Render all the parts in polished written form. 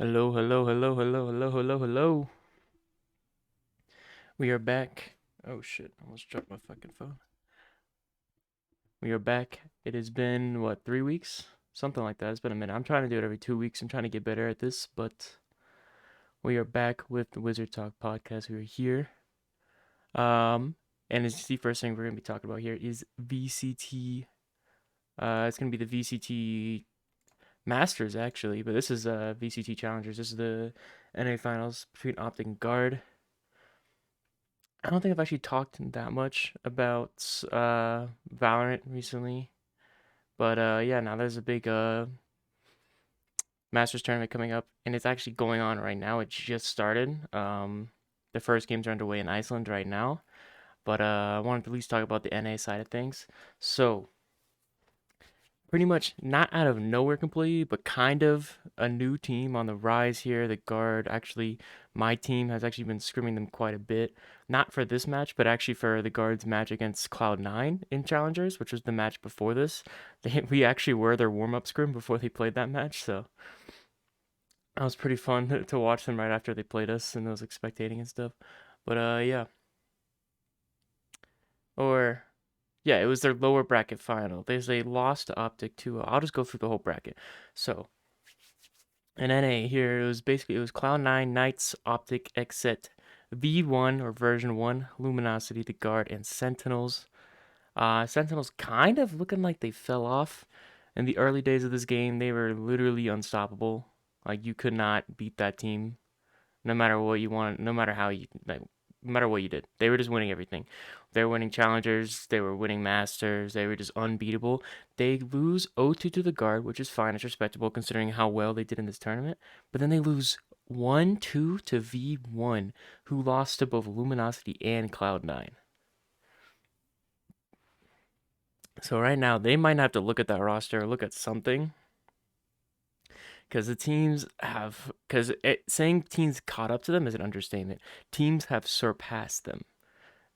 Hello, hello, hello, hello, hello, hello, hello. We are back. Oh shit, I almost dropped my fucking phone. We are back. It has been, what, 3 weeks? Something like that. It's been a minute. I'm trying to do it every 2 weeks. I'm trying to get better at this, but we are back with the Wizard Talk podcast. We are here. Um, and it's the first thing we're going to be talking about here is VCT. It's going to be the VCT Masters, actually, but this is VCT Challengers. This is the NA Finals between Optic and Guard. I don't think I've actually talked that much about Valorant recently, but yeah, now there's a big Masters tournament coming up, and it's actually going on right now. It just started. The first games are underway in Iceland right now, but I wanted to at least talk about the NA side of things. So pretty much not out of nowhere completely, but kind of a new team on the rise here. The Guard, actually, my team has actually been scrimming them quite a bit. Not for this match, but actually for the Guard's match against Cloud9 in Challengers, which was the match before this. We actually were their warm-up scrim before they played that match, so that was pretty fun to watch them right after they played us, and I was like spectating and stuff. But yeah. Or yeah, it was their lower bracket final. They lost to Optic 2. I'll just go through the whole bracket. So in NA here, it was Cloud9, Knights, Optic, Exit, V1 or version 1, Luminosity, the Guard, and Sentinels. Sentinels kind of looking like they fell off. In the early days of this game, they were literally unstoppable. Like you could not beat that team no matter what you want, no matter how you like, no matter what you did. They were just winning everything. They were winning challengers, they were winning masters, they were just unbeatable. They lose 0-2 to the Guard, which is fine, it's respectable considering how well they did in this tournament. But then they lose 1-2 to V1, who lost to both Luminosity and Cloud9. So right now they might have to look at that roster, or look at something, because the teams have saying teams caught up to them is an understatement. Teams have surpassed them.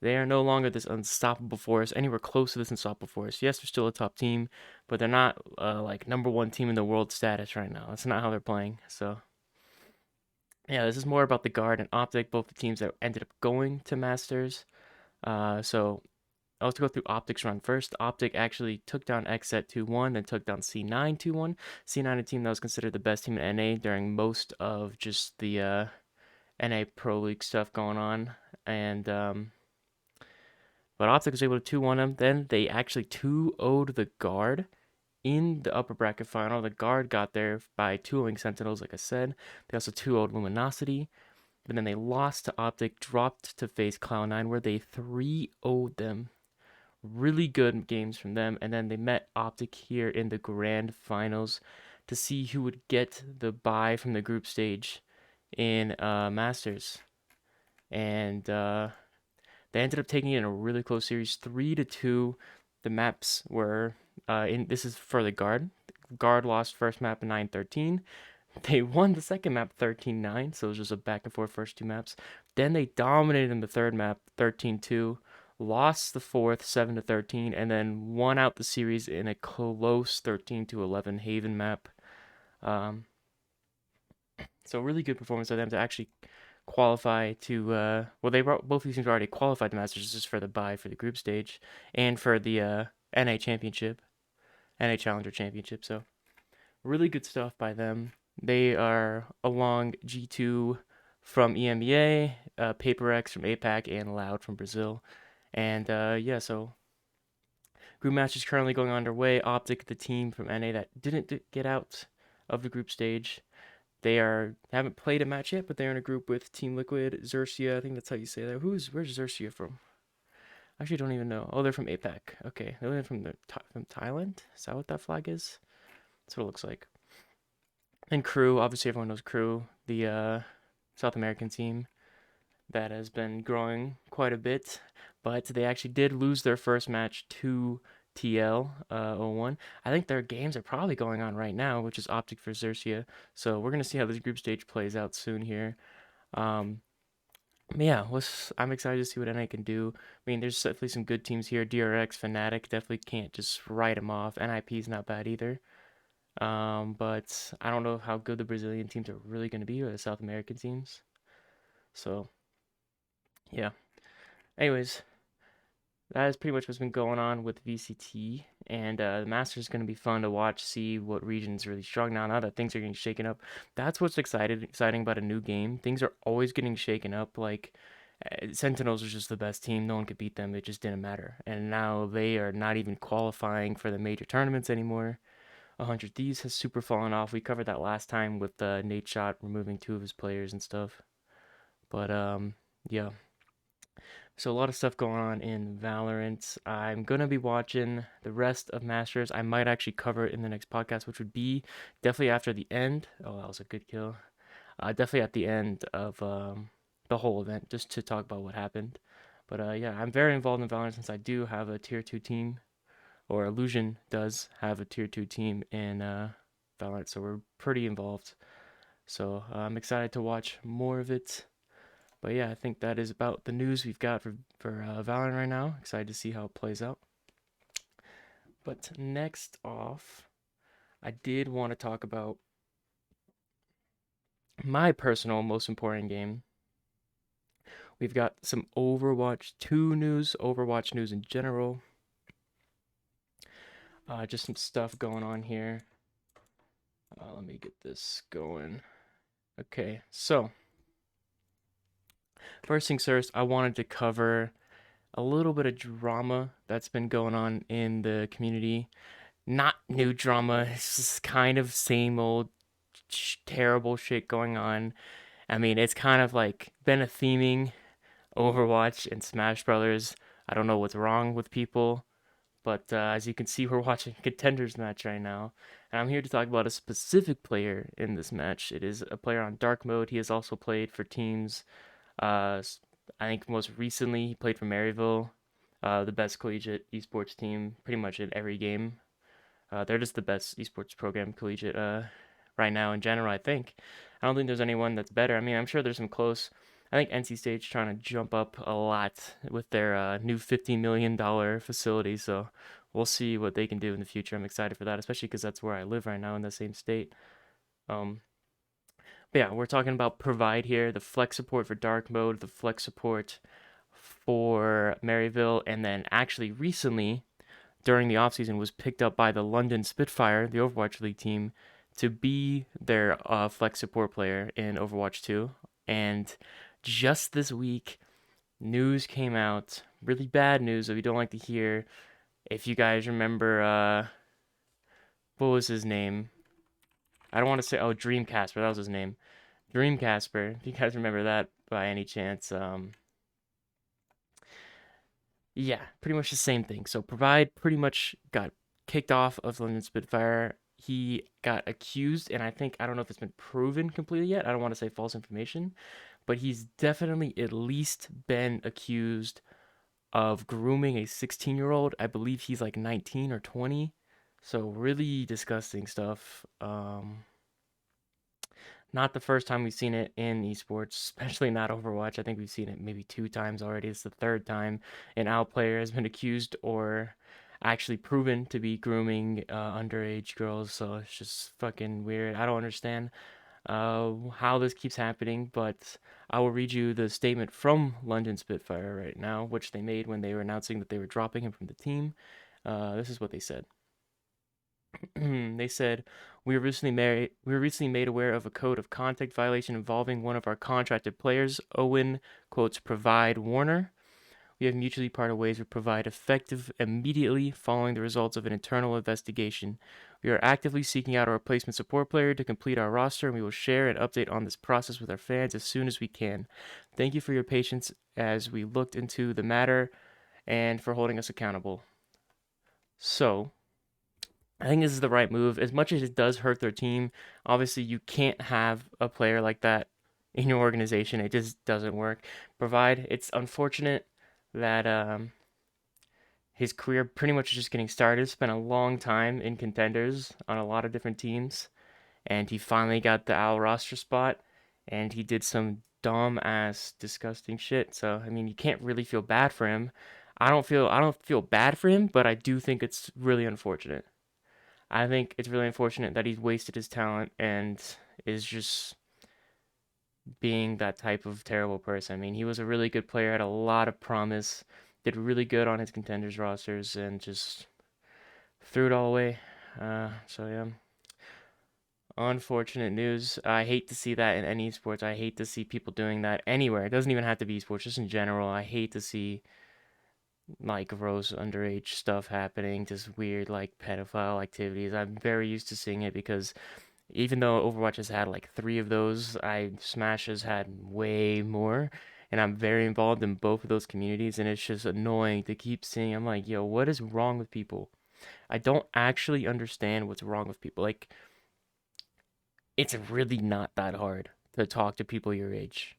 They are no longer this unstoppable force, anywhere close to this unstoppable force. Yes, they're still a top team, but they're not like number one team in the world status right now. That's not how they're playing. So yeah, this is more about the Guard and Optic, both the teams that ended up going to Masters. So I'll go through Optic's run first. Optic actually took down X at 2-1, then took down C9 2-1. C9, a team that was considered the best team in NA during most of just the NA Pro League stuff going on. And but Optic was able to 2-1 them. Then they actually 2-0'd the Guard in the upper bracket final. The Guard got there by 2-0ing Sentinels, like I said. They also 2-0'd Luminosity. But then they lost to Optic, dropped to face Cloud9, where they 3-0'd them. Really good games from them. And then they met Optic here in the grand finals to see who would get the bye from the group stage in Masters. And they ended up taking it in a really close series, 3-2. The maps were in. This is for the Guard. Guard lost first map 9-13. They won the second map 13-9, so it was just a back and forth first two maps. Then they dominated in the third map 13-2, lost the fourth 7-13, and then won out the series in a close 13-11 Haven map. Um, so really good performance of them to actually qualify to well, they both these teams already qualified to Masters just for the bye for the group stage and for the NA championship, NA Challenger Championship. So really good stuff by them. They are along G2 from EMEA, PaperX from APAC, and Loud from Brazil. And yeah, so group match is currently going underway. Optic, the team from NA that didn't get out of the group stage, they haven't played a match yet, but they're in a group with Team Liquid, Xerxia. I think that's how you say that. Where's Xerxia from? I actually don't even know. Oh, they're from APAC. Okay, they're from Thailand. Is that what that flag is? That's what it looks like. And Crew, obviously everyone knows Crew, the South American team that has been growing quite a bit, but they actually did lose their first match to TL 01. I think their games are probably going on right now, which is Optic for Xerxia. So we're gonna see how this group stage plays out soon here. Um, yeah, I'm excited to see what NA can do. I mean, there's definitely some good teams here. DRX, Fnatic, definitely can't just write them off. NIP is not bad either. But I don't know how good the Brazilian teams are really going to be, or the South American teams. So yeah. Anyways, that is pretty much what's been going on with VCT, and the Masters is going to be fun to watch, see what region's really strong now. Now that things are getting shaken up, that's what's exciting about a new game. Things are always getting shaken up. Like Sentinels was just the best team; no one could beat them. It just didn't matter. And now they are not even qualifying for the major tournaments anymore. 100 Thieves has super fallen off. We covered that last time with Nate Shot removing 2 of his players and stuff. But yeah. So a lot of stuff going on in Valorant. I'm gonna be watching the rest of Masters. I might actually cover it in the next podcast, which would be definitely after the end. Oh, that was a good kill. Definitely at the end of the whole event, just to talk about what happened. But yeah, I'm very involved in Valorant since I do have a tier 2 team, or Illusion does have a tier 2 team in Valorant, so we're pretty involved. So I'm excited to watch more of it. But yeah, I think that is about the news we've got for Valorant right now. Excited to see how it plays out. But next off, I did want to talk about my personal most important game. We've got some Overwatch 2 news, Overwatch news in general. Just some stuff going on here. Let me get this going. Okay, so first things first, I wanted to cover a little bit of drama that's been going on in the community. Not new drama, it's just kind of same old terrible shit going on. I mean, it's kind of like been a theming Overwatch and Smash Brothers. I don't know what's wrong with people, but as you can see, we're watching a contenders match right now, and I'm here to talk about a specific player in this match. It is a player on dark mode. He has also played for teams. Uh, I think most recently he played for Maryville, the best collegiate esports team, pretty much in every game. They're just the best esports program collegiate right now in general, I think. I don't think there's anyone that's better. I mean, I'm sure there's some close. I think NC State's trying to jump up a lot with their new $50 million facility, so we'll see what they can do in the future. I'm excited for that, especially because that's where I live right now in the same state. Um, but yeah, we're talking about Provide here, the flex support for dark mode, the flex support for Maryville, and then actually recently during the offseason was picked up by the London Spitfire, the Overwatch League team, to be their flex support player in Overwatch 2. And just this week, news came out, really bad news that we don't like to hear. If you guys remember, what was his name? I don't want to say, oh, Dreamcasper, that was his name. Dreamcasper, if you guys remember that by any chance, yeah, pretty much the same thing. So Provide pretty much got kicked off of London Spitfire. He got accused, and I don't know if it's been proven completely yet. I don't want to say false information, but he's definitely at least been accused of grooming a 16-year-old. I believe he's like 19 or 20. So really disgusting stuff. Not the first time we've seen it in esports, especially not Overwatch. I think we've seen it maybe 2 times already. It's the third time an OWL player has been accused or actually proven to be grooming underage girls. So it's just fucking weird. I don't understand how this keeps happening, but I will read you the statement from London Spitfire right now, which they made when they were announcing that they were dropping him from the team. This is what they said. They said, we were recently made aware of a code of conduct violation involving one of our contracted players, Owen, quotes, Provide Warner. We have mutually parted ways with Provide effective immediately following the results of an internal investigation. We are actively seeking out a replacement support player to complete our roster, and we will share an update on this process with our fans as soon as we can. Thank you for your patience as we looked into the matter and for holding us accountable. So, I think this is the right move. As much as it does hurt their team, obviously you can't have a player like that in your organization. It just doesn't work. Provide, it's unfortunate that his career pretty much just getting started. Spent a long time in contenders on a lot of different teams, and he finally got the OWL roster spot, and he did some dumb ass disgusting shit. So I mean, you can't really feel bad for him. I don't feel bad for him, but I do think it's really unfortunate. I think it's really unfortunate that he's wasted his talent and is just being that type of terrible person. I mean, he was a really good player, had a lot of promise, did really good on his contenders rosters, and just threw it all away. So yeah, unfortunate news. I hate to see that in any sports. I hate to see people doing that anywhere. It doesn't even have to be sports, just in general. I hate to see like gross underage stuff happening, just weird like pedophile activities. I'm very used to seeing it because even though Overwatch has had like three of those, Smash has had way more, and I'm very involved in both of those communities, and it's just annoying to keep seeing. I'm like, yo, what is wrong with people? I don't actually understand what's wrong with people. Like, it's really not that hard to talk to people your age.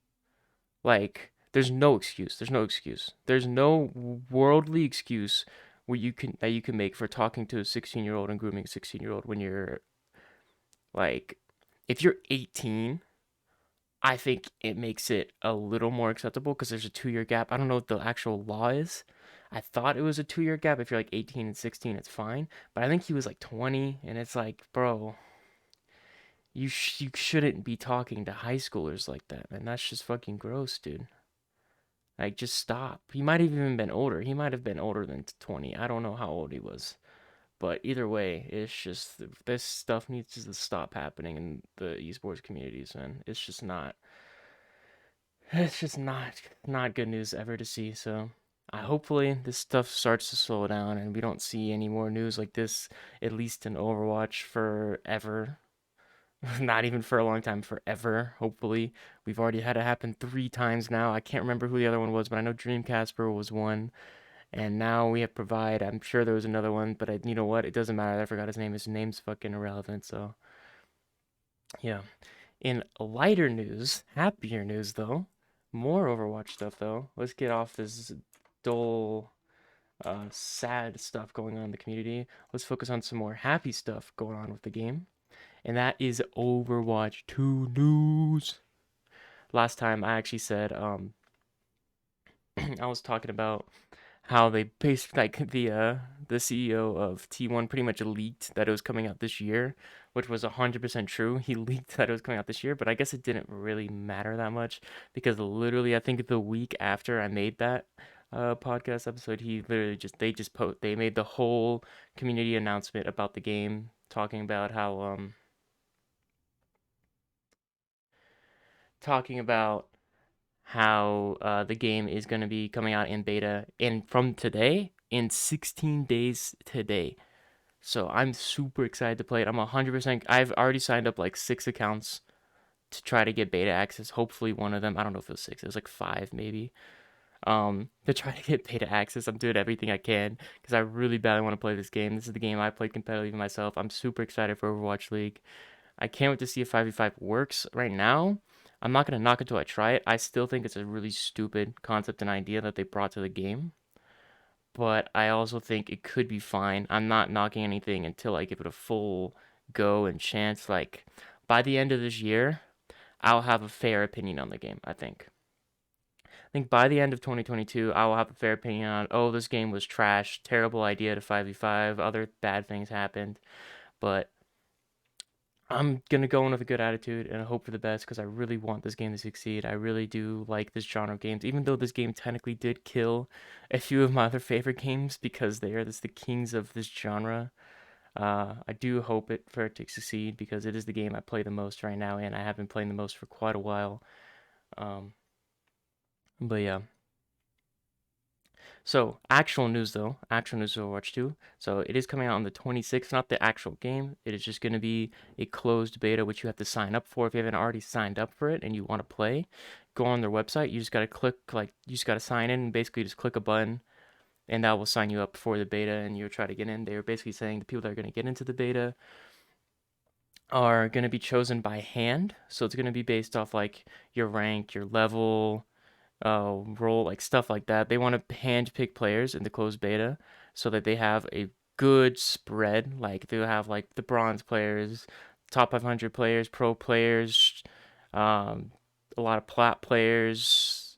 Like, there's no excuse. There's no excuse. There's no worldly excuse where you can make for talking to a 16-year-old and grooming a 16-year-old when you're like, if you're 18, I think it makes it a little more acceptable because there's a 2 year gap. I don't know what the actual law is. I thought it was a 2 year gap. If you're like 18 and 16, it's fine. But I think he was like 20, and it's like, bro, you shouldn't be talking to high schoolers like that, man. That's just fucking gross, dude. Like, just stop. He might have even been older. He might have been older than 20. I don't know how old he was. But either way, it's just this stuff needs to stop happening in the esports communities, man. It's just not good news ever to see. So, I hopefully this stuff starts to slow down and we don't see any more news like this, at least in Overwatch forever. Not even for a long time, forever. Hopefully, we've already had it happen 3 times now. I can't remember who the other one was, but I know Dreamcasper was one, and now we have Provide. I'm sure there was another one, but you know what? It doesn't matter. I forgot his name. His name's fucking irrelevant. So yeah. In lighter news, happier news though, more Overwatch stuff though. Let's get off this dull, sad stuff going on in the community. Let's focus on some more happy stuff going on with the game, and that is Overwatch 2 news. Last time I actually said I was talking about how they based like the CEO of T1 pretty much leaked that it was coming out this year, which was 100% true. He leaked that it was coming out this year, but I guess it didn't really matter that much because literally I think the week after I made that podcast episode, he literally just they made the whole community announcement about the game, talking about how the game is going to be coming out in beta and from today in 16 days today. So I'm super excited to play it. I'm 100%. I've already signed up like 6 accounts to try to get beta access. Hopefully one of them, I don't know if it was 6, it was like 5 maybe. To try to get beta access. I'm doing everything I can because I really badly want to play this game. This is the game I played competitively myself. I'm super excited for Overwatch League. I can't wait to see if 5v5 works. Right now, I'm not going to knock it until I try it. I still think it's a really stupid concept and idea that they brought to the game, but I also think it could be fine. I'm not knocking anything until I give it a full go and chance. Like, by the end of this year, I'll have a fair opinion on the game, I think. I think by the end of 2022, I will have a fair opinion on, oh, this game was trash, terrible idea to 5v5, other bad things happened, but I'm gonna go in with a good attitude and hope for the best because I really want this game to succeed. I really do like this genre of games, even though this game technically did kill a few of my other favorite games because they are just the kings of this genre. I do hope for it to succeed because it is the game I play the most right now, and I have been playing the most for quite a while. Um, but yeah. So, actual news though, actual news of Overwatch 2. So, it is coming out on the 26th, not the actual game. It is just going to be a closed beta, which you have to sign up for. If you haven't already signed up for it and you want to play, go on their website. You just got to you just got to sign in and basically just click a button, and that will sign you up for the beta, and you'll try to get in. They were basically saying the people that are going to get into the beta are going to be chosen by hand. So, it's going to be based off like your rank, your level, role, like stuff like that. They want to hand pick players in the closed beta so that they have a good spread. Like they'll have like the bronze players, top 500 players, pro players, um, a lot of plat players,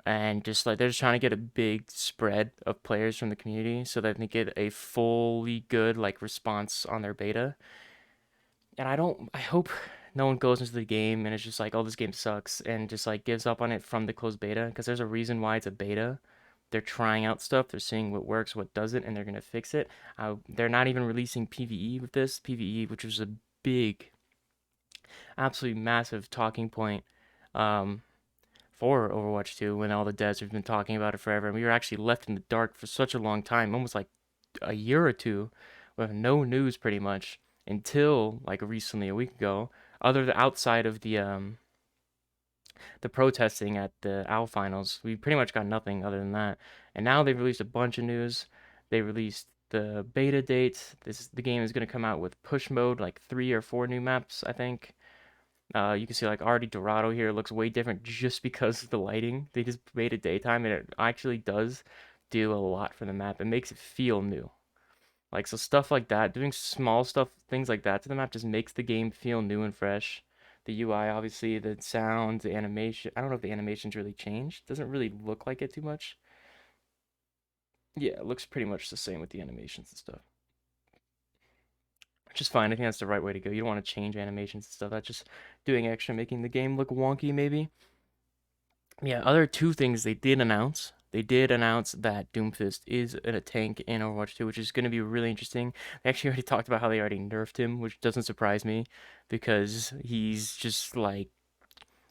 and just like they're just trying to get a big spread of players from the community so that they get a fully good like response on their beta. And I hope no one goes into the game and it's just like, oh, this game sucks, and just like gives up on it from the closed beta, because there's a reason why it's a beta. They're trying out stuff, they're seeing what works, what doesn't, and they're gonna fix it. They're not even releasing PvE with this. PvE, which was a big, absolutely massive talking point, um, for Overwatch 2, when all the devs have been talking about it forever, and we were actually left in the dark for such a long time, almost like a year or two, with no news pretty much until like recently, a week ago. Other than outside of the protesting at the OWL finals, we pretty much got nothing other than that. And now they've released a bunch of news. They released the beta date. The game is going to come out with push mode, like 3 or 4 new maps, I think. You can see like already Dorado here looks way different just because of the lighting. They just made it daytime, and it actually does do a lot for the map. It makes it feel new. Like, so stuff like that, doing small stuff, things like that to the map just makes the game feel new and fresh. The UI, obviously, the sound, the animation. I don't know if the animation's really changed. Doesn't really look like it too much. Yeah, it looks pretty much the same with the animations and stuff. Which is fine. I think that's the right way to go. You don't want to change animations and stuff. That's just doing extra, making the game look wonky, maybe. Yeah, other two things they did announce. They did announce that Doomfist is in a tank in Overwatch 2, which is going to be really interesting. They actually already talked about how they already nerfed him, which doesn't surprise me because he's just like,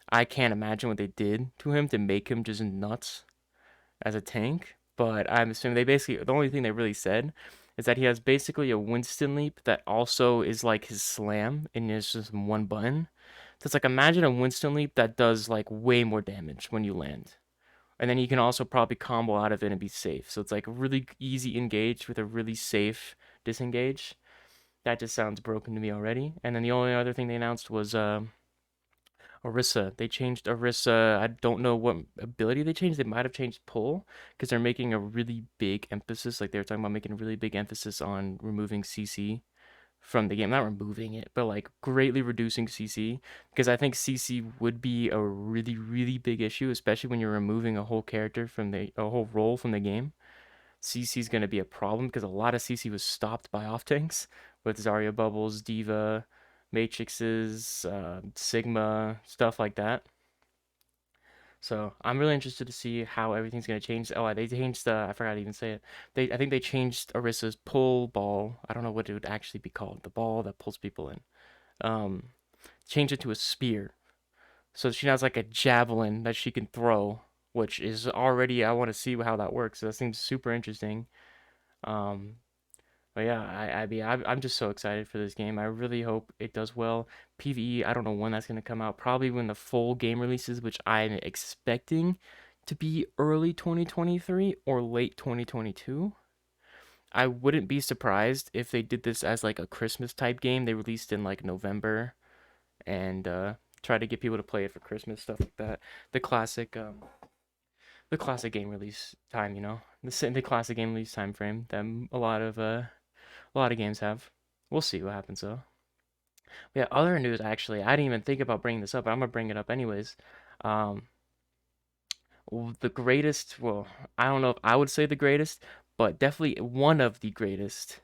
I can't imagine what they did to him to make him just nuts as a tank. But I'm assuming they basically, the only thing they really said is that he has basically a Winston leap that also is like his slam, and it's just one button. So it's like, imagine a Winston leap that does like way more damage when you land. And then you can also probably combo out of it and be safe. So it's like really easy engage with a really safe disengage. That just sounds broken to me already. And then the only other thing they announced was Orisa. They changed Orisa. I don't know what ability they changed. They might have changed pull, because they're making a really big emphasis. Like, they were talking about making a really big emphasis on removing CC from the game. Not removing it, but like greatly reducing CC, because I think CC would be a really, really big issue, especially when you're removing a whole character from a whole role from the game. CC is going to be a problem because a lot of CC was stopped by off tanks with Zarya bubbles, Diva, Matrixes, Sigma, stuff like that. So I'm really interested to see how everything's gonna change. Oh, they changed the. I forgot to even say it. I think they changed Orisa's pull ball. I don't know what it would actually be called. The ball that pulls people in. Um, Change it to a spear. So she has like a javelin that she can throw, which is already. I want to see how that works. So that seems super interesting. Um, but yeah, I mean, I'm just so excited for this game. I really hope it does well. PvE, I don't know when that's going to come out. Probably when the full game releases, which I'm expecting to be early 2023 or late 2022. I wouldn't be surprised if they did this as like a Christmas type game. They released in like November, and try to get people to play it for Christmas, stuff like that. The classic, the classic game release time, the classic game release time frame that a lot of games have. We'll see what happens though. Yeah, other news actually, I didn't even think about bringing this up, but I'm gonna bring it up anyways. Um, the greatest, well, I don't know if I would say the greatest, but definitely one of the greatest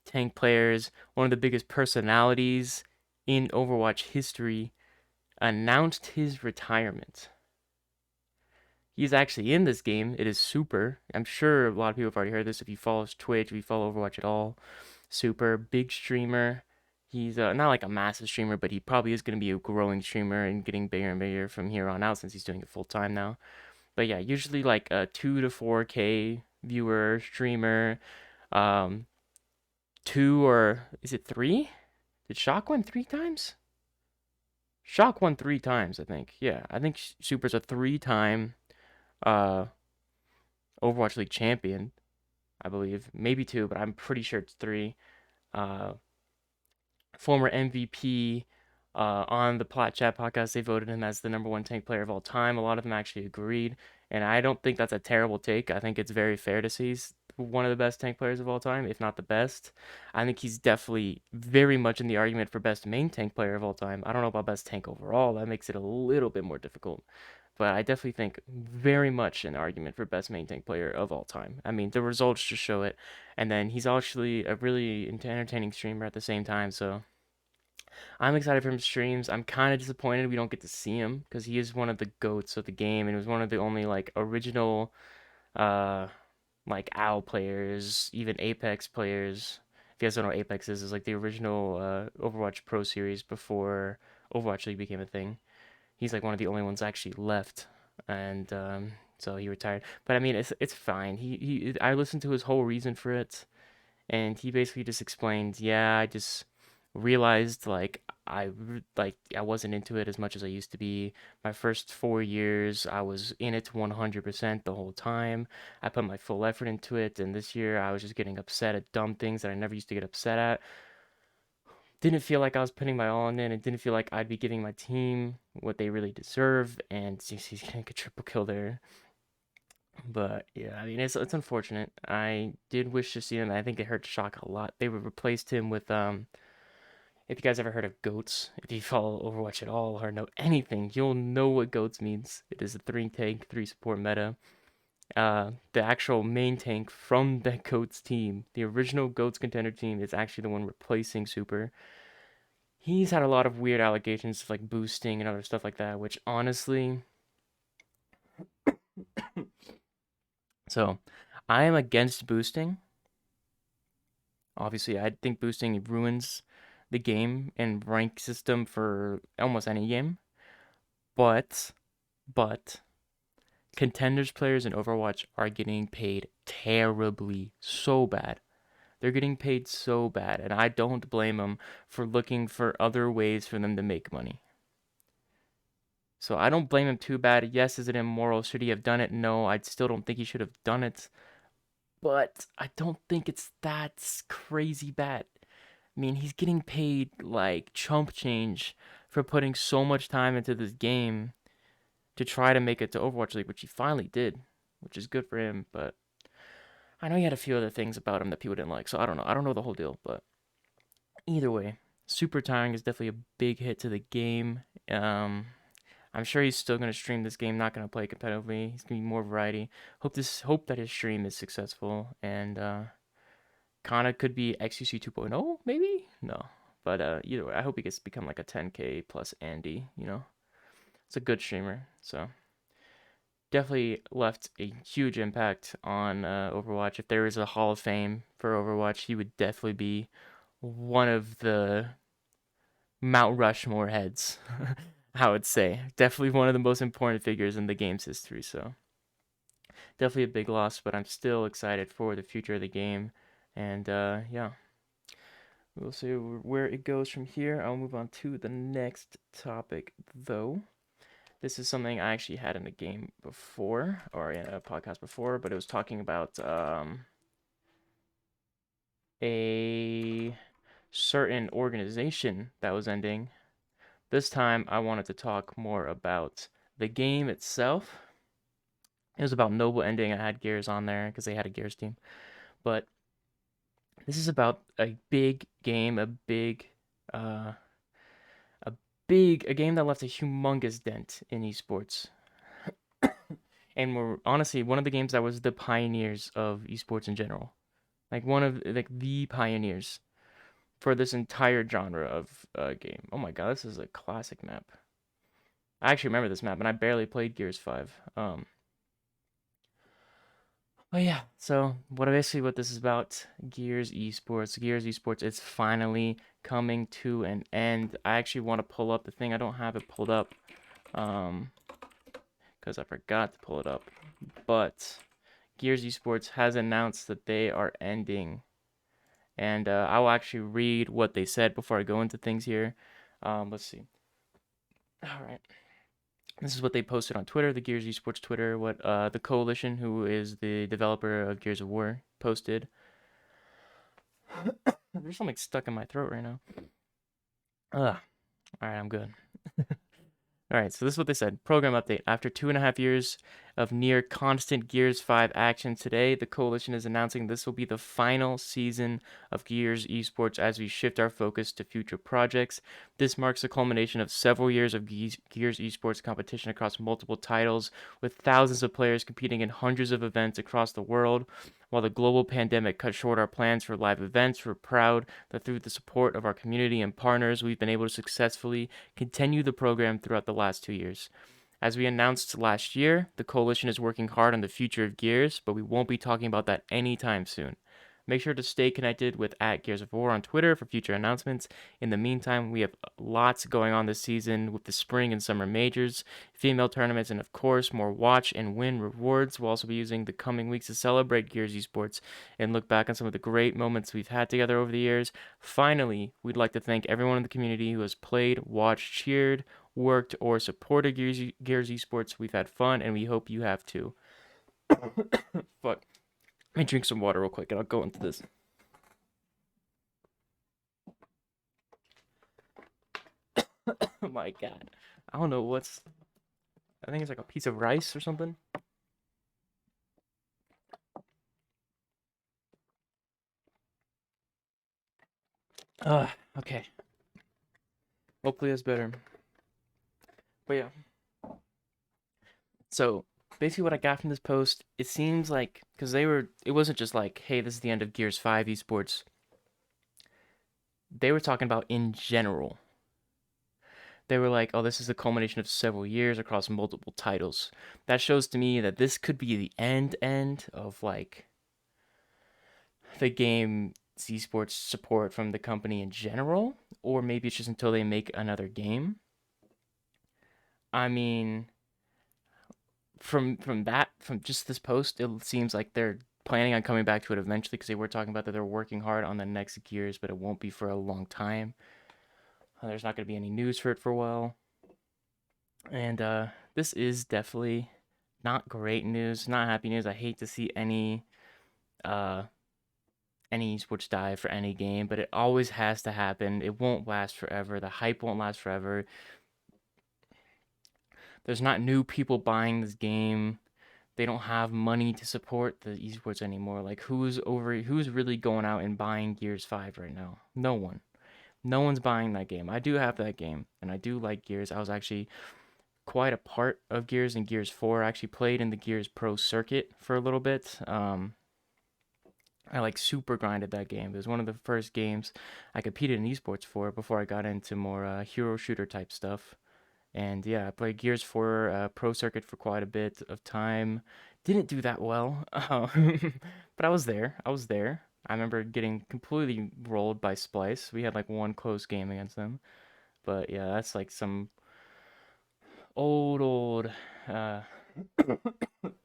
tank players, one of the biggest personalities in Overwatch history, announced his retirement. He's actually in this game. It is Super. I'm sure a lot of people have already heard this if you follow his Twitch, if you follow Overwatch at all. Super big streamer. He's not like a massive streamer, but he probably is going to be a growing streamer and getting bigger and bigger from here on out since he's doing it full time now. But yeah, usually like a 2 to 4K viewer streamer. Um, Two, or is it three? Did Shock win 3 times? Shock won 3 times, I think. Yeah, I think Super's a 3 time uh Overwatch League champion, I believe. Maybe two, but I'm pretty sure it's three. Uh, Former MVP. On the Plot Chat podcast, they voted him as the #1 tank player of all time. A lot of them actually agreed, and I don't think that's a terrible take. I think it's very fair to say he's one of the best tank players of all time, if not the best. I think he's definitely very much in the argument for best main tank player of all time. I don't know about best tank overall. That makes it a little bit more difficult. but I definitely think very much an argument for best main tank player of all time. I mean, the results just show it, and then he's actually a really entertaining streamer at the same time. So I'm excited for him streams. I'm kind of disappointed we don't get to see him because he is one of the goats of the game, and he was one of the only like original uh like OWL players, even Apex players. If you guys don't know what Apex is like the original Overwatch Pro series before Overwatch League became a thing. He's like one of the only ones actually left, and so he retired. But I mean, it's fine. He I listened to his whole reason for it, and he basically just explained, yeah, I just realized like I wasn't into it as much as I used to be. My first 4 years, I was in it 100% the whole time. I put my full effort into it, and this year I was just getting upset at dumb things that I never used to get upset at. Didn't feel like I was putting my all in it. It didn't feel like I'd be giving my team what they really deserve, and he's getting a triple kill there. But yeah, I mean it's unfortunate. I did wish to see him. I think it hurt Shock a lot. They would replaced him with if you guys ever heard of goats, if you follow Overwatch at all or know anything, you'll know what goats means. It is a 3 tank, 3 support meta. The actual main tank from that goats team, the original goats contender team, is actually the one replacing Super. He's had a lot of weird allegations of like boosting and other stuff like that, which honestly, so I am against boosting. Obviously, I think boosting ruins the game and rank system for almost any game. But, but contenders players in Overwatch are getting paid terribly, so bad. They're getting paid so bad, and I don't blame them for looking for other ways for them to make money. So I don't blame him too bad. Yes, is it immoral? Should he have done it? No, I still don't think he should have done it. But I don't think it's that crazy bad. I mean, he's getting paid like chump change for putting so much time into this game to try to make it to Overwatch League, which he finally did, which is good for him. But I know he had a few other things about him that people didn't like, so I don't know. I don't know the whole deal, but either way, super tiring is definitely a big hit to the game. I'm sure he's still gonna stream this game, not gonna play competitively. He's gonna be more variety. Hope that his stream is successful and kinda could be XUC 2.0 maybe? No. But either way, I hope he gets to become like a 10K plus Andy, you know. It's a good streamer, so definitely left a huge impact on Overwatch. If there is a Hall of Fame for Overwatch, he would definitely be one of the Mount Rushmore heads, I would say. Definitely one of the most important figures in the game's history, so definitely a big loss, but I'm still excited for the future of the game. And yeah, we'll see where it goes from here. I'll move on to the next topic, though. This is something I actually had in a game before, or in a podcast before, but it was talking about a certain organization that was ending. This time, I wanted to talk more about the game itself. It was about Noble ending. I had Gears on there because they had a Gears team. But this is about a big game, uh, a game that left a humongous dent in esports. And were honestly one of the games that was the pioneers of esports in general. Like one of like the pioneers for this entire genre of game. Oh my god, this is a classic map. I actually remember this map, and I barely played Gears 5. Oh yeah, so what this is about, Gears Esports. Gears Esports is finally coming to an end. I actually want to pull up the thing. I don't have it pulled up, because I forgot to pull it up. But Gears Esports has announced that they are ending. And I will actually read what they said before I go into things here. Let's see. All right. This is what they posted on Twitter, the Gears Esports Twitter, what the Coalition, who is the developer of Gears of War, posted. There's something stuck in my throat right now. Ugh. All right, I'm good. All right, so this is what they said. Program update. After 2.5 years of near constant Gears 5 action. Today, the Coalition is announcing this will be the final season of Gears Esports as we shift our focus to future projects. This marks the culmination of several years of Gears Esports competition across multiple titles, with thousands of players competing in hundreds of events across the world. While the global pandemic cut short our plans for live events, we're proud that through the support of our community and partners, we've been able to successfully continue the program throughout the last 2 years. As we announced last year, the Coalition is working hard on the future of Gears, but we won't be talking about that anytime soon. Make sure to stay connected with @GearsOfWar on Twitter for future announcements. In the meantime, we have lots going on this season with the spring and summer majors, female tournaments, and of course, more watch and win rewards. We'll also be using the coming weeks to celebrate Gears Esports and look back on some of the great moments we've had together over the years. Finally, we'd like to thank everyone in the community who has played, watched, cheered, worked, or supported Gears Esports. We've had fun, and we hope you have too. Fuck. Let me drink some water real quick and I'll go into this. Oh my god. I don't know what's. I think it's like a piece of rice or something. Okay. Hopefully that's better. But yeah. So basically what I got from this post, it seems like, because it wasn't just like, hey, this is the end of Gears 5 esports. They were talking about in general. They were like, oh, this is the culmination of several years across multiple titles. That shows to me that this could be the end of like the game esports support from the company in general, or maybe it's just until they make another game. I mean, from just this post, it seems like they're planning on coming back to it eventually because they were talking about that they're working hard on the next Gears, but it won't be for a long time. There's not going to be any news for it for a while. And this is definitely not great news, not happy news. I hate to see uh any esports die for any game, but it always has to happen. It won't last forever. The hype won't last forever. There's not new people buying this game. They don't have money to support the esports anymore. Like who's really going out and buying Gears 5 right now? No one. No one's buying that game. I do have that game and I do like Gears. I was actually quite a part of Gears and Gears 4. I actually played in the Gears Pro circuit for a little bit. I like super grinded that game. It was one of the first games I competed in esports for before I got into more hero shooter type stuff. And yeah, I played Gears 4 Pro Circuit for quite a bit of time. Didn't do that well, but I was there. I was there. I remember getting completely rolled by Splice. We had like one close game against them. But yeah, that's like some old, uh,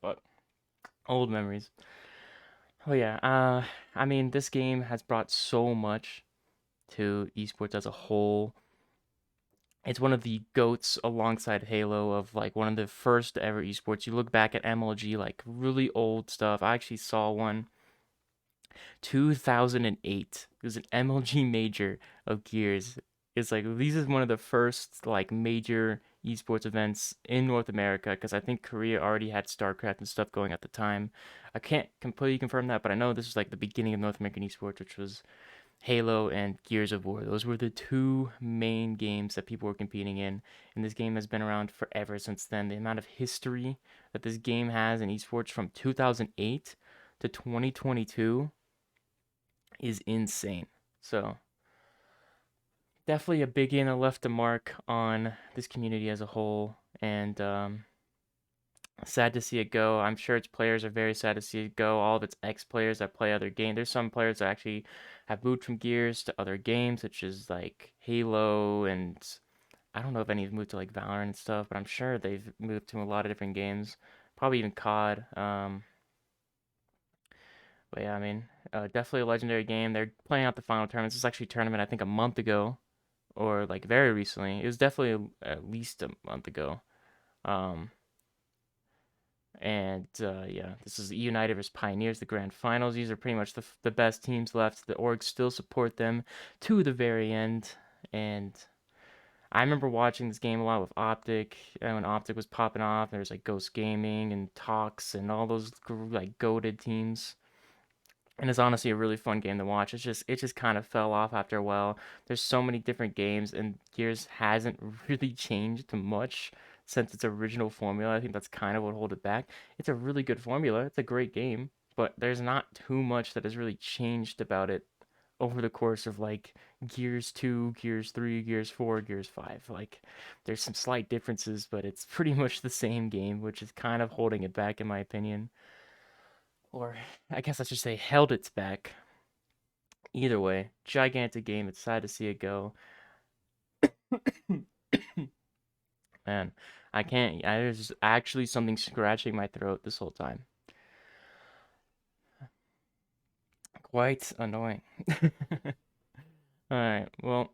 but old memories. Oh yeah. I mean, this game has brought so much to esports as a whole. It's one of the goats alongside Halo of like one of the first ever esports. You look back at MLG, like really old stuff. I actually saw one 2008. It was an MLG major of Gears. It's like these is one of the first like major esports events in North America because I think Korea already had StarCraft and stuff going at the time. I can't completely confirm that, but I know this was like the beginning of North American esports, which was Halo and Gears of War. Those were the two main games that people were competing in, and this game has been around forever since then. The amount of history that this game has in esports from 2008 to 2022 is insane. So, definitely a big game that left a mark on this community as a whole, and sad to see it go. I'm sure its players are very sad to see it go. All of its ex-players that play other games. There's some players that actually have moved from Gears to other games, such as like Halo, and I don't know if any have moved to like Valorant and stuff, but I'm sure they've moved to a lot of different games. Probably even COD. But yeah, I mean, definitely a legendary game. They're playing out the final tournaments. This is actually a tournament I think a month ago, or like very recently. It was definitely at least a month ago. Um, And yeah, this is United versus Pioneers, the grand finals. These are pretty much the best teams left. The orgs still support them to the very end. And I remember watching this game a lot with Optic, and when Optic was popping off, there was like Ghost Gaming and Tox and all those like goated teams. And it's honestly a really fun game to watch. It just kind of fell off after a while. There's so many different games, and Gears hasn't really changed much since its original formula. I think that's kind of what hold it back. It's a really good formula. It's a great game, but there's not too much that has really changed about it over the course of like Gears 2, Gears 3, Gears 4, Gears 5. Like there's some slight differences, but it's pretty much the same game, which is kind of holding it back in my opinion. Or I guess I should say held its back. Either way, gigantic game. It's sad to see it go. Man, I can't. There's actually something scratching my throat this whole time. Quite annoying. All right. Well,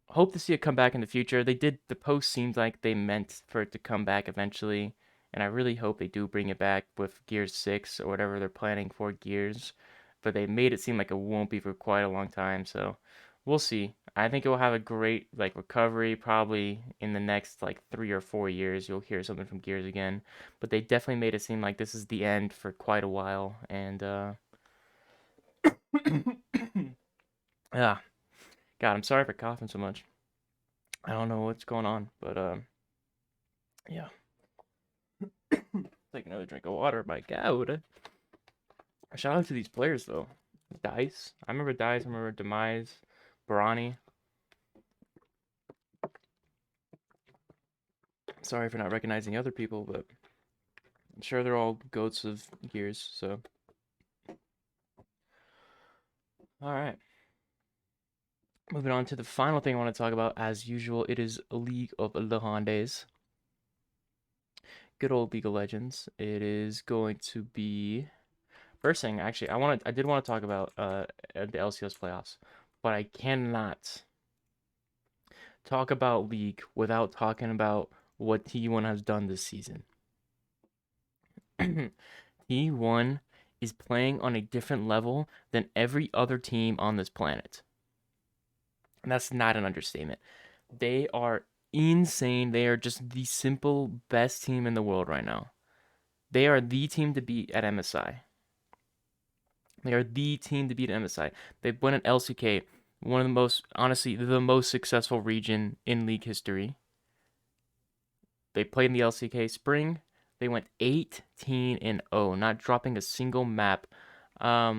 hope to see it come back in the future. They did. The post seems like they meant for it to come back eventually, and I really hope they do bring it back with Gears 6 or whatever they're planning for Gears. But they made it seem like it won't be for quite a long time, so we'll see. I think it will have a great like recovery probably in the next like 3 or 4 years. You'll hear something from Gears again, but they definitely made it seem like this is the end for quite a while, and yeah. God, I'm sorry for coughing so much. I don't know what's going on, but yeah. Take another drink of water. My God. Shout out to these players though. Dice. I remember Dice. I remember Demise, Barani. Sorry for not recognizing other people, but I'm sure they're all goats of Gears. So, all right. Moving on to the final thing I want to talk about. As usual, it is League of Legends. Good old League of Legends. It is going to be first thing. Actually, I did want to talk about the LCS playoffs, but I cannot talk about League without talking about what T1 has done this season. T1 is playing on a different level than every other team on this planet. And that's not an understatement. They are insane. They are just the simple best team in the world right now. They are the team to beat at MSI. They are the team to beat at MSI. They won at LCK, one of the most, honestly, the most successful region in League history. They played in the LCK Spring. They went 18-0, not dropping a single map. I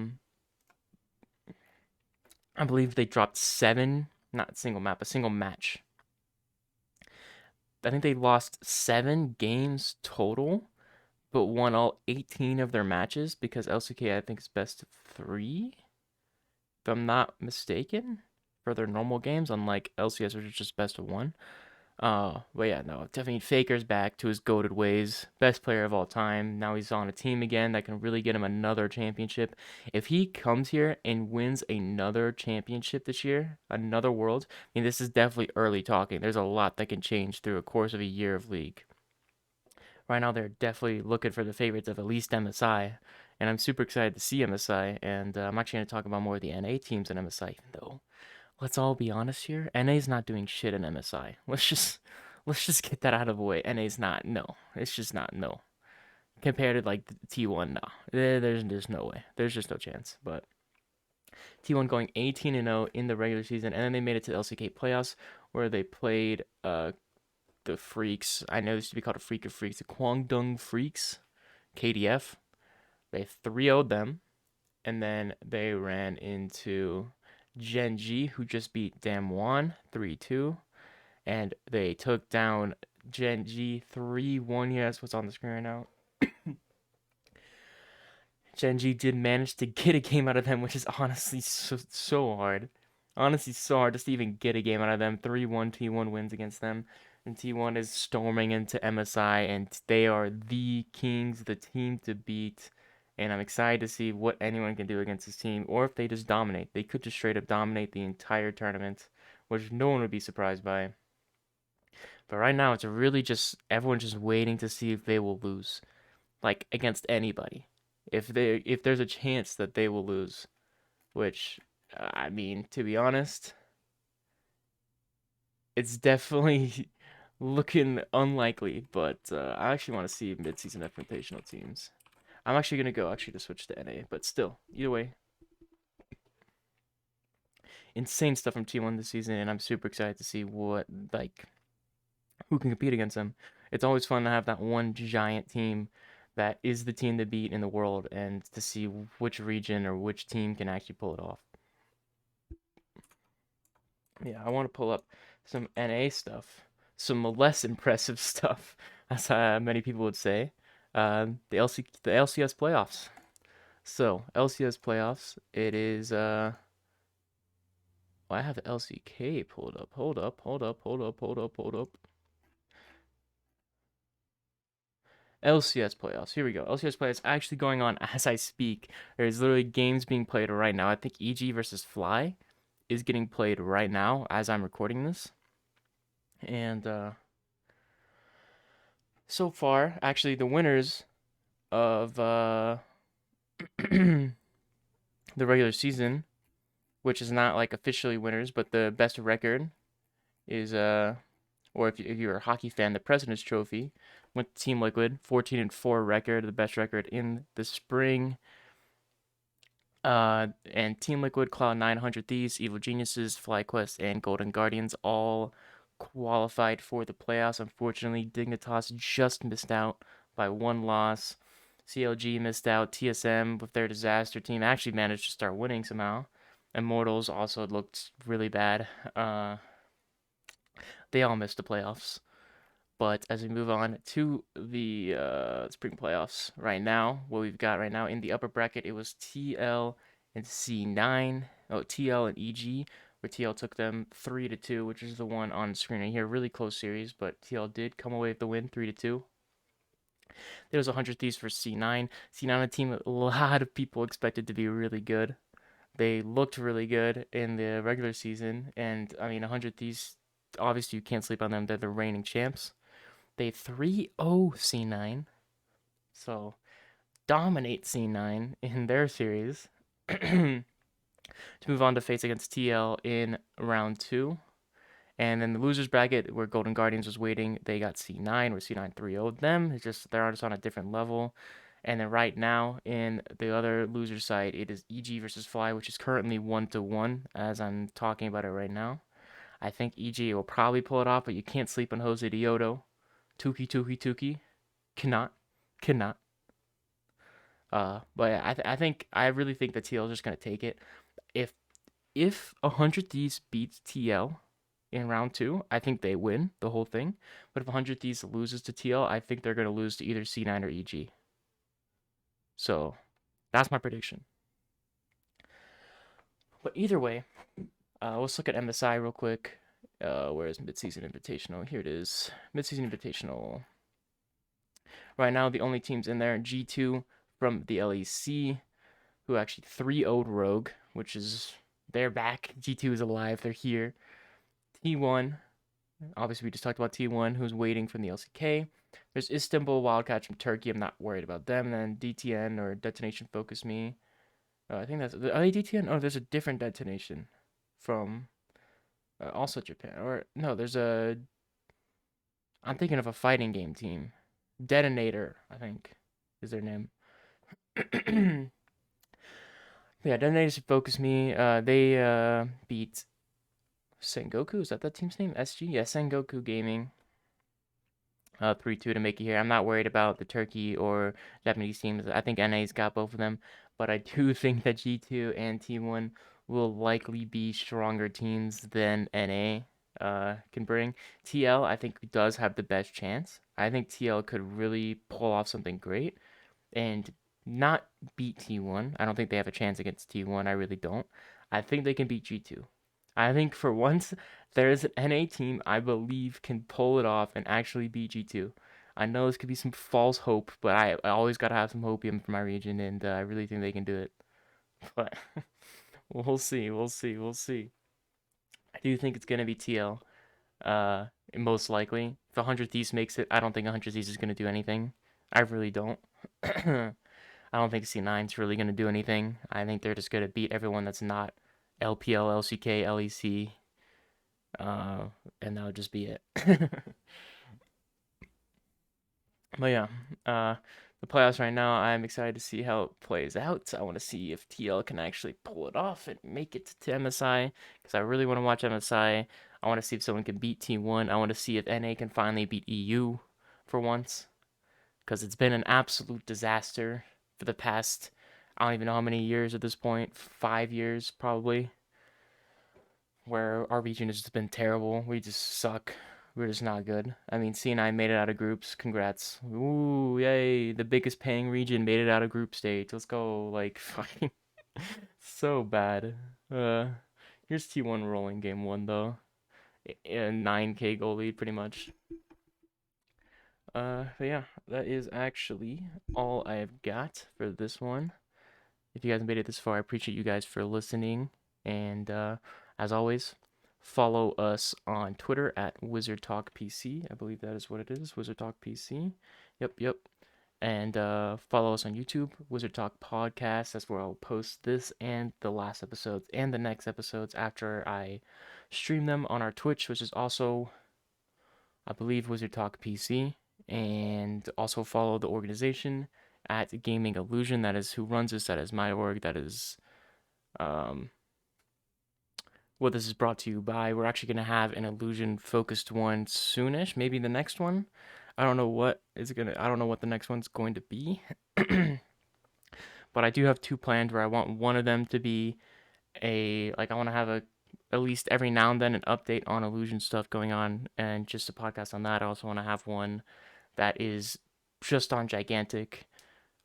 believe they dropped 7, not a single map, a single match. I think they lost 7 games total, but won all 18 of their matches because LCK, I think, is best of 3, if I'm not mistaken, for their normal games, unlike LCS, which is just best of 1. But yeah, no, definitely Faker's back to his goated ways. Best player of all time. Now he's on a team again that can really get him another championship. If he comes here and wins another championship this year, another world, I mean, this is definitely early talking. There's a lot that can change through a course of a year of league. Right now, they're definitely looking for the favorites of at least MSI, and I'm super excited to see MSI. And I'm actually going to talk about more of the NA teams in MSI, even though let's all be honest here. NA's not doing shit in MSI. Let's just get that out of the way. NA's not. No. It's just not. No. Compared to like T1, no. There's no way. There's just no chance. But T1 going 18-0 in the regular season, and then they made it to the LCK playoffs where they played the Freaks. I know this used to be called a Freak of Freaks, the Kwangdong Freaks, KDF. They 3-0'd them, and then they ran into Genji, who just beat Damwon 3-2, and they took down Genji 3-1. Yes, what's on the screen right now. Genji did manage to get a game out of them, which is honestly so hard. Honestly, so hard just to even get a game out of them. 3-1 T1 wins against them. And T1 is storming into MSI, and they are the kings, the team to beat. And I'm excited to see what anyone can do against this team, or if they just dominate. They could just straight up dominate the entire tournament, which no one would be surprised by. But right now, it's really just everyone's just waiting to see if they will lose, like against anybody. If there's a chance that they will lose, which I mean, to be honest, it's definitely looking unlikely, but I actually want to see mid-season invitational teams. I'm actually gonna go actually to switch to NA, but still, either way, insane stuff from T1 this season, and I'm super excited to see what like who can compete against them. It's always fun to have that one giant team that is the team to beat in the world, and to see which region or which team can actually pull it off. Yeah, I want to pull up some NA stuff, some less impressive stuff, as many people would say. The LCS playoffs. So LCS playoffs. It is. Well, I have the LCK pulled up. Hold up. Hold up. Hold up. Hold up. Hold up. LCS playoffs. Here we go. LCS playoffs actually going on as I speak. There's literally games being played right now. I think EG versus Fly is getting played right now as I'm recording this. And so far, actually, the winners of the regular season, which is not like officially winners, but the best record is or if you're a hockey fan, the President's Trophy went to Team Liquid, 14-4 record, the best record in the spring. And Team Liquid, Cloud9, 100 Thieves, Evil Geniuses, FlyQuest, and Golden Guardians all qualified for the playoffs. Unfortunately, Dignitas just missed out by one loss. CLG missed out. TSM, with their disaster team, actually managed to start winning somehow. Immortals also looked really bad. They all missed the playoffs. But as we move on to the spring playoffs right now, what we've got right now in the upper bracket, it was TL and C9. Oh, TL and EG, where TL took them 3-2, which is the one on screen right here. Really close series, but TL did come away with the win, 3-2. There was 100 Thieves for C9. C9, a team a lot of people expected to be really good. They looked really good in the regular season, and I mean, 100 Thieves, obviously you can't sleep on them. They're the reigning champs. They 3-0 C9, so dominate C9 in their series. To move on to face against TL in round 2. And then the losers bracket, where Golden Guardians was waiting, they got C9, where C9 3-0'd them. It's just they're just on a different level. And then right now, in the other loser side, it is EG versus Fly, which is currently 1-1 as I'm talking about it right now. I think EG will probably pull it off, but you can't sleep on Jose Dioto. Tuki, Tuki, Tuki. Cannot. Cannot. But I really think that TL is just gonna take it. If if 100 Thieves beats TL in round 2, I think they win the whole thing. But if 100 Thieves loses to TL, I think they're gonna lose to either C9 or EG. So that's my prediction. But either way, let's look at MSI real quick. Where is Midseason Invitational? Here it is. Midseason Invitational. Right now, the only teams in there, G2 from the LEC, who actually 3-0'd Rogue, which is they're back. G2 is alive. They're here. T1, obviously we just talked about T1, who's waiting from the LCK. There's Istanbul Wildcats from Turkey. I'm not worried about them. And then DTN or Detonation Focus Me. I think that's are they DTN? Oh, there's a different Detonation from also Japan. Or no, there's a. I'm thinking of a fighting game team. Detonator, I think, is their name. Yeah, Detonator Focus Me. They beat Sengoku. Is that team's name? SG? Yeah, Sengoku Gaming. 3-2 to make it here. I'm not worried about the Turkey or Japanese teams. I think NA's got both of them, but I do think that G2 and T1 will likely be stronger teams than NA can bring. TL, I think, does have the best chance. I think TL could really pull off something great and not beat T1. I don't think they have a chance against T1. I really don't. I think they can beat G2. I think for once there is an NA team I believe can pull it off and actually beat G2. I know this could be some false hope, but I always gotta have some hopium for my region, and I really think they can do it. But we'll see, we'll see, we'll see. I do think it's gonna be TL. Most likely. If 100 Thieves makes it, I don't think 100 Thieves is gonna do anything. I really don't. I don't think C9's really gonna do anything. I think they're just gonna beat everyone that's not LPL, LCK, LEC, and that would just be it. But yeah, uh, the playoffs right now, I'm excited to see how it plays out. I want to see if TL can actually pull it off and make it to MSI because I really want to watch MSI. I want to see if someone can beat T1. I want to see if NA can finally beat EU for once because it's been an absolute disaster for the past, I don't even know how many years at this point, 5 years probably, where our region has just been terrible. We just suck. We're just not good. I mean, C&I made it out of groups. Congrats. Ooh, yay. The biggest paying region made it out of group stage. Let's go. Like, fucking so bad. Uh, here's T1 rolling game one, though. A 9K goal lead, pretty much. But yeah, that is actually all I have got for this one. If you guys made it this far, I appreciate you guys for listening. And as always, follow us on Twitter at Wizard Talk PC. I believe that is what it is, Wizard Talk PC. Yep, yep. And follow us on YouTube, Wizard Talk Podcast. That's where I'll post this and the last episodes and the next episodes after I stream them on our Twitch, which is also, I believe, Wizard Talk PC. And also follow the organization at Gaming Illusion. That is who runs this. That is my org. That is um, what this is brought to you by. We're actually going to have an Illusion focused one soonish. Maybe the next one. I don't know what the next one's going to be. But I do have two planned where I want one of them to be I want to have at least every now and then an update on Illusion stuff going on and just a podcast on that. I also want to have one that is just on Gigantic,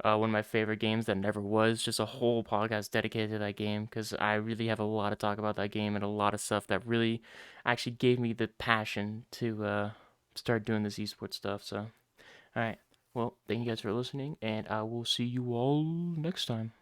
one of my favorite games that never was, just a whole podcast dedicated to that game because I really have a lot to talk about that game and a lot of stuff that really actually gave me the passion to start doing this esports stuff. So, all right. Well, thank you guys for listening, and I will see you all next time.